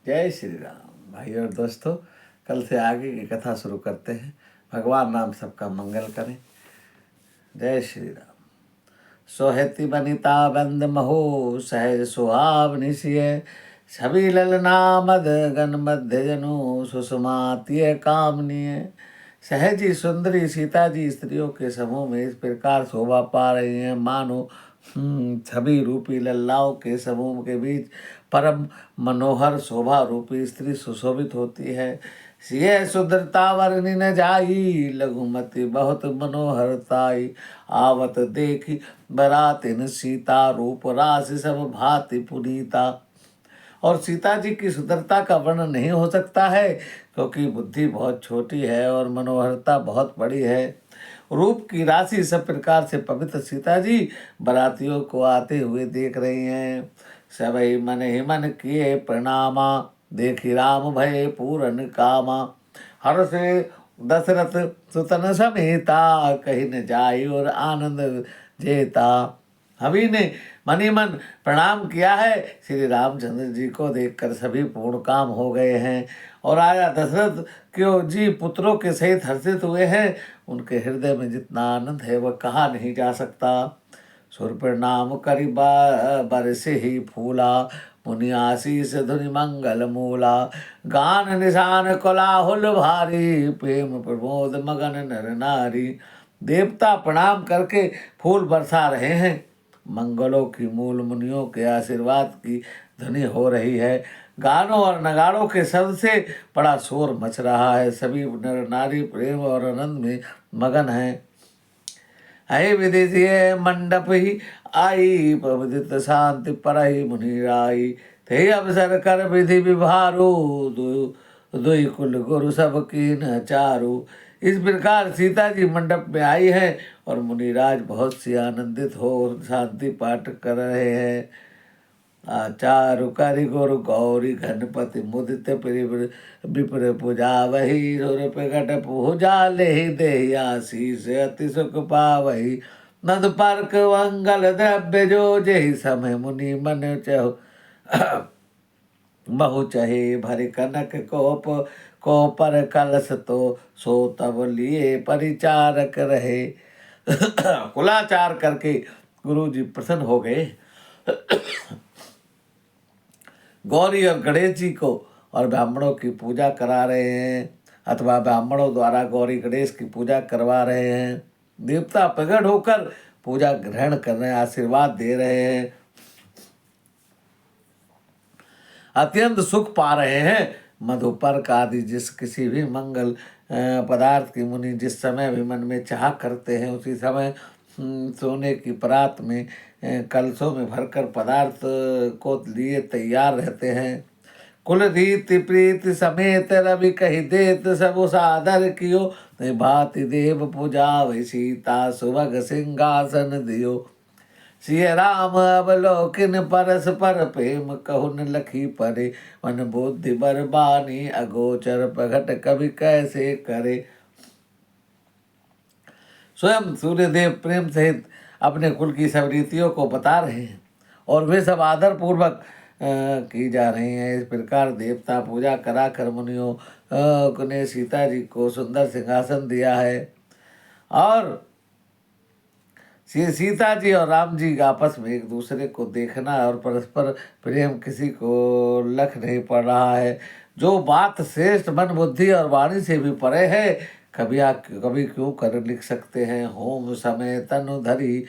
जय श्री राम भाई और दोस्तों। कल से आगे की कथा शुरू करते हैं। भगवान नाम सबका मंगल करें। जय श्री राम। सोहति बनिता बंद महो सहज सुहावनि सिय छवि ललना मद गण मध्य जनु सुषमातीय कामनीय। सहज ही सुंदरी सीता जी स्त्रियों के समूह में इस प्रकार शोभा पा रही हैं मानो छवि रूपी लल्लाओं के समूह के बीच परम मनोहर शोभा रूपी स्त्री सुशोभित होती है। सिय सुंदरता वर्णि न जाई लघुमति बहुत मनोहरताई। आवत देखी बरातिन सीता रूप राशि सब भांति पुनीता। और सीता जी की सुंदरता का वर्णन नहीं हो सकता है क्योंकि बुद्धि बहुत छोटी है और मनोहरता बहुत बड़ी है। रूप की राशि सब प्रकार से पवित्र सीता जी बरातियों को आते हुए देख रही हैं। सबई मन ही मन किए प्रणामा देखी राम भय पूरन कामा। हर से दशरथ सुतन समेता कहीं न जाई और आनंद जेता। सभी ने मनी मन प्रणाम किया है। श्री रामचंद्र जी को देखकर सभी पूर्ण काम हो गए हैं और आया दशरथ क्यों जी पुत्रों के सहित हर्षित हुए हैं। उनके हृदय में जितना आनंद है वह कहा नहीं जा सकता। सुर प्रणाम करि बरसे ही फूला मुनि आशीष धुनि मंगल मूला। गान निशान कोलाहुल भारी प्रेम प्रमोद मगन नर नारी। देवता प्रणाम करके फूल बरसा रहे हैं। मंगलों की मूल मुनियों के आशीर्वाद की ध्वनि हो रही है। गानों और नगाड़ों के शब्द से बड़ा शोर मच रहा है। सभी नर नारी प्रेम और आनंद में मगन हैं। है विदिशिय मंडप ही आई पविदित शांति पर ही मुनि राई। थे अवसर कर विधि विभारू दुई कुल गुरु सब की न चारू। इस प्रकार सीता जी मंडप में आई है और मुनिराज बहुत सी आनंदित हो शांति पाठ कर रहे हैं। आचारु करि गुरु गौरी गणपति मुदित विप्र पूजा वही सुर प्रकट पूजा ले दे आशीष अति सुख पावही। नद पर्क मंगल द्रव्य जो जही समय मुनि मन चहो बहु चहे भरि कनक को पर कलश तो सो तब लिए परिचारक रहे। कुलाचार करके गुरु जी प्रसन्न हो गए। गौरी और गणेश जी को और ब्राह्मणों की पूजा करा रहे हैं अथवा ब्राह्मणों द्वारा गौरी गणेश की पूजा करवा रहे हैं। देवता प्रकट होकर पूजा ग्रहण कर रहे हैं, आशीर्वाद दे रहे हैं, अत्यंत सुख पा रहे हैं। मधुपर्क आदि जिस किसी भी मंगल पदार्थ की मुनि जिस समय भी मन में चाह करते हैं उसी समय सोने की परात में कलशों में भरकर पदार्थ को लिए तैयार रहते हैं। कुल रीति प्रीति समेत रवि कही देत सब सादर कियो। भांति देव पूजा वही सीता सुभग सिंहासन दियो। सिय राम अवलोकिन परस्पर प्रेम कहुन लखी परे। मन बुद्धि बरबानी अगोचर प्रगट कवि कैसे करे। स्वयं सूर्यदेव प्रेम सहित अपने कुल की सब रीतियों को बता रहे हैं और वे सब आदर पूर्वक की जा रही हैं। इस प्रकार देवता पूजा करा कर मुनियों ने सीता जी को सुंदर सिंहासन दिया है और सीता जी और राम जी आपस में एक दूसरे को देखना और परस्पर प्रेम किसी को लख नहीं पड़ रहा है। जो बात श्रेष्ठ मन बुद्धि और वाणी से भी परे है कभी क्यों कर लिख सकते हैं। होम समय तनु धरी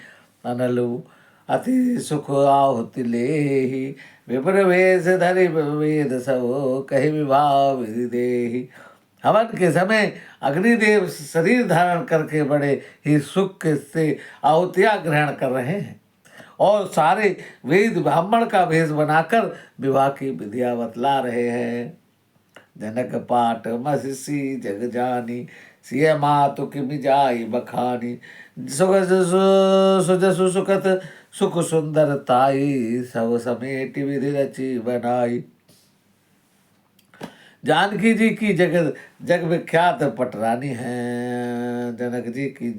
अनलु अति सुख आहुति ले ही विप्र वेश धरि वेद सब कही विवाह विधि देहि। हवन के समय अग्निदेव शरीर धारण करके बड़े ही सुख से आहुतियाँ ग्रहण कर रहे हैं और सारे वेद ब्राह्मण का भेष बनाकर विवाह की विधियाँ बतला रहे हैं। जनक पाठ मसी जग जानी सिय मातु किमि जाई बखानी। सुजसु सुखत सुख सुंदर ताई सब समेट विधि रची बनाई। जानकी जी की जग विख्यात पटरानी हैं। जनक जी की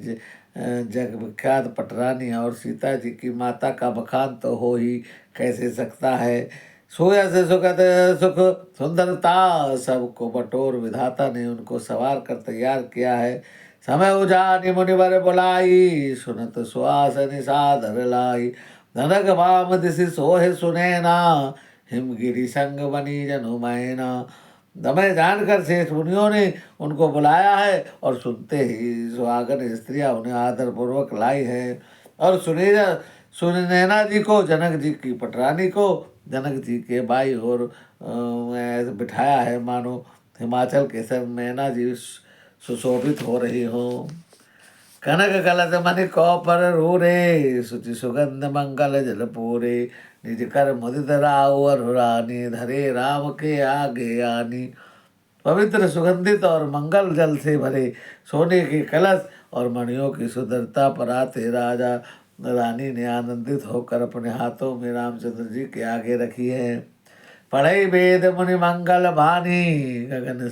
जग विख्यात पटरानी और सीता जी की माता का बखान तो हो ही कैसे सकता है। सोया से सुखद सुख सुंदरता सबको बटोर विधाता ने उनको सवार कर तैयार किया है। समय उजानि मुनिवर बुलाई सुनत सुहास निसादर लाई। धनक वाम दिशि सोहे सुनैना हिमगिरि संग बनी जनु मैना। समय जानकर शेष मुनियों ने उनको बुलाया है और सुनते ही सुहागन स्त्रियां उन्हें आदर पूर्वक लाई है। और सुनैना जी को जनक जी की पटरानी को जनक जी के बाई और बिठाया है, मानो हिमाचल के सर नैना जी सुशोभित हो रही हो। कनक कलश मणि कौपर रूरे सुचि सुगंध मंगल जल पूरे। निज कर मुदित राव रानी धरे राम के आगे आनी। पवित्र सुगंधित और मंगल जल से भरे सोने के कलश और मणियों की सुंदरता पर आते राजा रानी ने आनंदित होकर अपने हाथों में रामचंद्र जी के आगे रखी है। पढ़ई वेद मुनि मंगल भानी गगन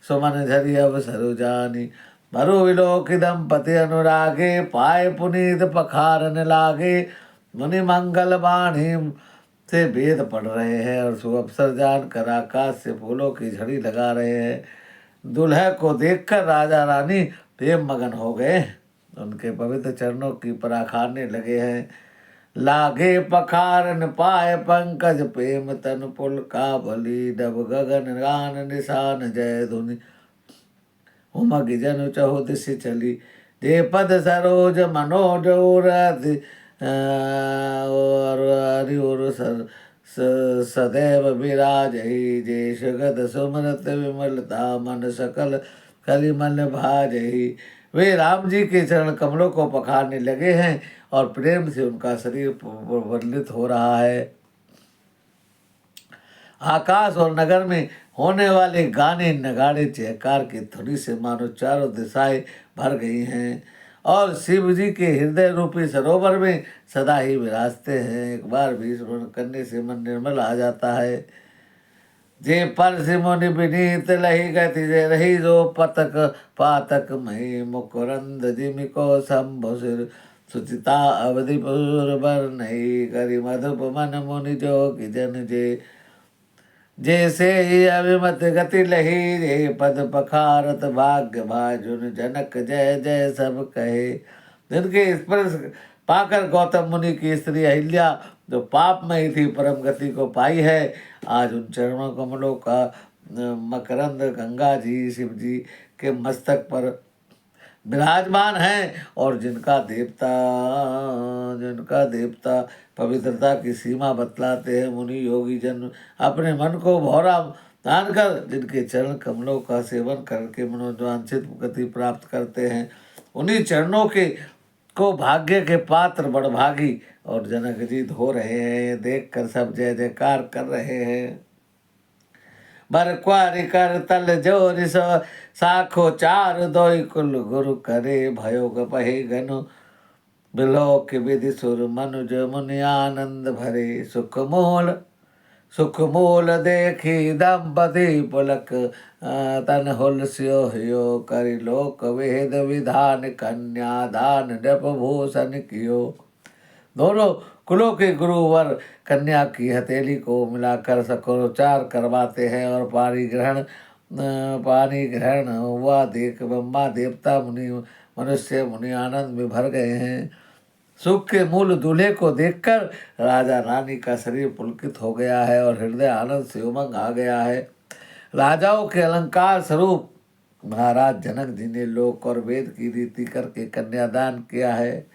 सुमन झरि अवसरु जानी। मरु विलोक दंपति अनुरागे पाए पुनीत पखारन लागे। मुनि मंगल बाणी से वेद पढ़ रहे हैं और सुअवसर जानकर आकाश से फूलों की झड़ी लगा रहे हैं। दुल्हे को देखकर राजा रानी प्रेम मगन हो गए, उनके पवित्र चरणों की पराखारने लगे हैं। लागे पखारन पाए पंकज प्रेम तन पुल का बली। डब गगन गान निशान जय धुनि उमग जन चहु दिशि चली। जे पद सरोज मनोज और हरिउर सदैव विराजहि। जे सुगत सुमरत विमलता मन सकल कलिमल भाजहि। वे राम जी के चरण कमलों को पखारने लगे हैं और प्रेम से उनका शरीर प्रज्वलित हो रहा है। आकाश और नगर में होने वाले गाने नगाड़े चहकार की धुनी से मानो चारों दिशाएं भर गई हैं और शिव जी के हृदय रूपी सरोवर में सदा ही विराजते हैं। एक बार भी स्मरण करने से मन निर्मल आ जाता है। जे पर सिमुनि विनीत लही गति जे रही जो पतक पातक मही। मुकुरंद जिमिको शंभु सिर सुचिता अवधिपुर बर नहीं। करि मधुप मन मुनि जो कि जन जे। जैसे ही अभिमत गति लही रे पद पखारत भाग्य भाजुन। जनक जय जय सब कहे। जिनके स्पर्श पाकर गौतम मुनि की स्त्री अहिल्या जो पाप में ही थी परम गति को पाई है, आज उन चरणों कमलों का मकरंद गंगा जी शिव जी के मस्तक पर विराजमान है। और जिनका देवता पवित्रता की सीमा बतलाते हैं। मुनि योगी जन अपने मन को भौरा जानकर जिनके चरण कमलों का सेवन करके मनोवांछित गति प्राप्त करते हैं, उन्हीं चरणों के को भाग्य के पात्र बड़भागी। और जनक जी धो रहे हैं, देख कर सब जय जयकार कर रहे हैं। बर क्वारि कर तल जोरि साखो चार दोई कुल गुरु करे। भयोग पहे गनु बिलोक विधि सुर मनुज मुनि आनंद भरे। सुख मूल देखी दंपति पुलक तन हुलस्यो हियो। करि लोक वेद विधान कन्या दान नृप भूषण कियो। दोनों कुलों के गुरुवर कन्या की हथेली को मिलाकर सकोचार करवाते हैं और पानी ग्रहण हुआ देख ब्रह्मा देवता मुनि मनुष्य मुनि आनंद में भर गए हैं। सुख के मूल दूल्हे को देखकर राजा रानी का शरीर पुलकित हो गया है और हृदय आनंद से उमंग आ गया है। राजाओं के अलंकार स्वरूप महाराज जनक जी ने लोक और वेद की रीति करके कन्यादान किया है।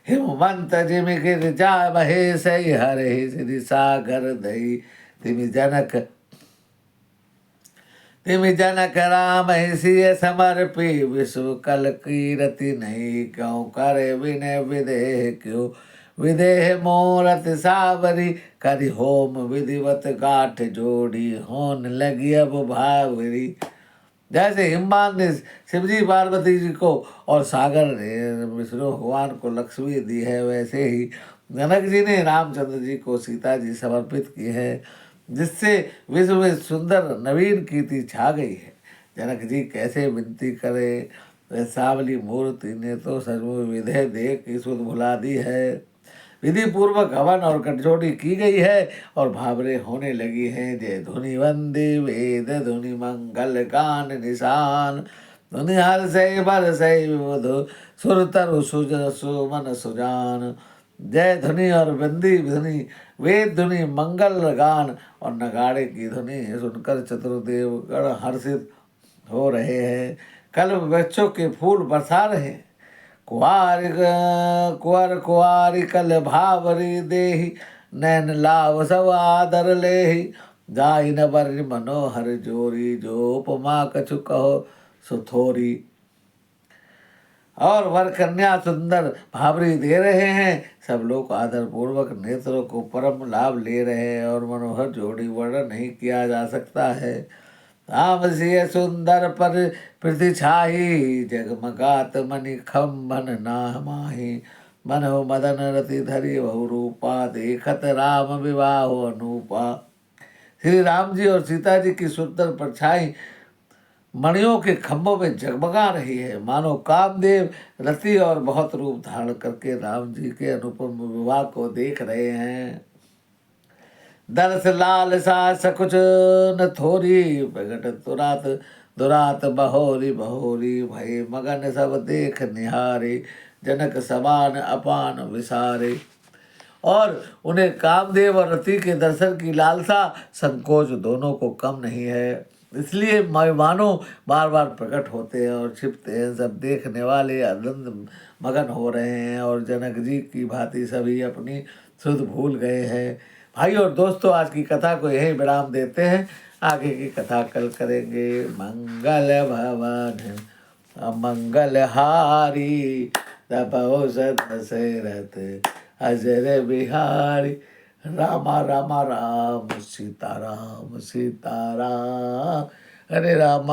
हिमवंत जिमि गिरिजा बहे सही हरे श्री सागर दई। तिमि जनक राम सिय समर्पी। विश्व कल कीरति नहीं क्यों करे विनय विदेह क्यों। विदेह मोरत सावरी करि होम विधिवत गाठ जोड़ी। होन लगी अब भावरी। जैसे हिमवान ने शिवजी पार्वती जी को और सागर ने विष्णु भगवान को लक्ष्मी दी है, वैसे ही जनक जी ने रामचंद्र जी को सीता जी समर्पित की है, जिससे विश्व में सुंदर नवीन कीर्ति छा गई है। जनक जी कैसे विनती करे, वह सावली मूर्ति ने तो सचमुच विधेय देख की सुध भुला दी है। विधि पूर्वक हवन और गठजोड़ी की गई है और भावरे होने लगी हैं। जय धुनि वंदे वेद धुनि मंगल गान निशान, धुनि हर से बर से विबुध सुर तरु सुज सुमन सुजान। जय धुनि और बंदी धुनि, वेद धुनि, मंगल गान और नगाड़े की धुनि सुनकर चतुर्देव गण हर्षित हो रहे हैं। कल वृक्षों के फूल बरसा रहे हैं। कुंवर कुंवारी कल भावरी देहि, नैन लाव सब आदर लेहि। जाहि न बर मनोहर जोरी, जो उपमा कछु कहो सुथोरी। और वर कन्या सुंदर भावरी दे रहे हैं। सब लोग आदर पूर्वक नेत्रों को परम लाभ ले रहे हैं और मनोहर जोड़ी वर्णन नहीं किया जा सकता है। राम सिय सुंदर पर पृथ्वी छाही, जगमगात मणि खम्भन ना माही। मन हो मदन रति धरी बहु रूपा, देखत राम विवाह अनूपा। श्री राम जी और सीता जी की सुंदर परछाई मणियों के खंभों में जगमगा रही है, मानो कामदेव रति और बहुत रूप धारण करके राम जी के अनुपम विवाह को देख रहे हैं। दरस लाल सा सकुच न थोरी, प्रगट तुरात दुरात बहोरी बहोरी। भय मगन सब देख निहारे, जनक समान अपान विसारे। और उन्हें कामदेव और रति के दर्शन की लालसा संकोच दोनों को कम नहीं है, इसलिए मेहमानों बार बार प्रकट होते हैं और छिपते हैं। सब देखने वाले आनंद मगन हो रहे हैं और जनक जी की भांति सभी अपनी सुध भूल गए हैं। भाई और दोस्तों, आज की कथा को यही विराम देते हैं। आगे की कथा कल करेंगे। मंगल भवन मंगल हारी, तपो दशरथ अजर बिहारी। रामा रामा राम सीता राम सीता राम, हरे रामा